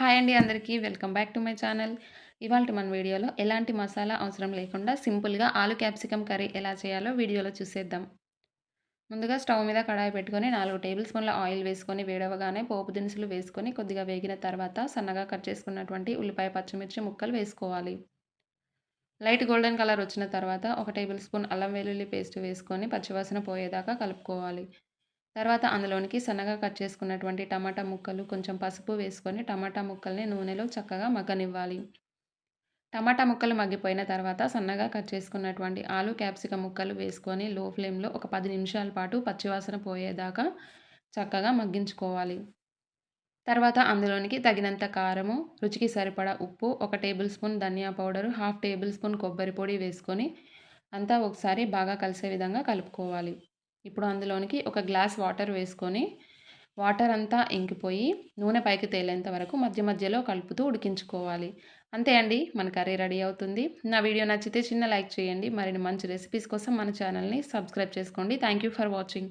Hi అండి అందరికీ. Welcome back to my channel. ఇవాల్టి మన వీడియోలో ఎలాంటి మసాలా అవసరం లేకుండా సింపుల్‌గా ఆలు క్యాప్సికమ్ కర్రీ ఎలా చేయాలో వీడియోలో చూసేద్దాం. ముందుగా స్టవ్ మీద కడాయి పెట్టుకొని 4 టేబుల్ స్పూన్ల ఆయిల్ వేసుకొని వేడవ్వగానే పోపు దినుసులు వేసుకొని కొద్దిగా వేగిన తర్వాత సన్నగా కట్ చేసుకున్నటువంటి ఉల్లిపాయ, పచ్చిమిర్చి ముక్కలు వేసుకోవాలి. లైట్ గోల్డెన్ కలర్ వచ్చిన తర్వాత ఒక టేబుల్ స్పూన్ అల్లం వెల్లుల్లి పేస్ట్ వేసుకొని పచ్చివాసన పోయేదాకా కలుపుకోవాలి. తర్వాత అందులోనికి సన్నగా కట్ చేసుకున్నటువంటి టమాటా ముక్కలు, కొంచెం పసుపు వేసుకొని టమాటా ముక్కల్ని నూనెలో చక్కగా మగ్గనివ్వాలి. టమాటా ముక్కలు మగ్గిపోయిన తర్వాత సన్నగా కట్ చేసుకున్నటువంటి ఆలు, క్యాప్సికమ్ ముక్కలు వేసుకొని లో ఫ్లేమ్‌లో ఒక 10 నిమిషాల పాటు పచ్చివాసన పోయేదాకా చక్కగా మగ్గించుకోవాలి. తర్వాత అందులోనికి తగినంత కారము, రుచికి సరిపడా ఉప్పు, ఒక టేబుల్ స్పూన్ ధనియా పౌడరు, హాఫ్ టేబుల్ స్పూన్ కొబ్బరి పొడి వేసుకొని అంతా ఒకసారి బాగా కలిసే విధంగా కలుపుకోవాలి. ఇప్పుడు అందులోనికి ఒక గ్లాస్ వాటర్ వేసుకొని వాటర్ అంతా ఇంకిపోయి నూనె పైకి తేలేంత వరకు మధ్య మధ్యలో కలుపుతూ ఉడికించుకోవాలి. అంతే అండి, మన కర్రీ రెడీ అవుతుంది. నా వీడియో నచ్చితే చిన్న లైక్ చేయండి. మరిన్ని మంచి రెసిపీస్ కోసం మన ఛానల్‌ని సబ్స్క్రైబ్ చేసుకోండి. Thank you for watching.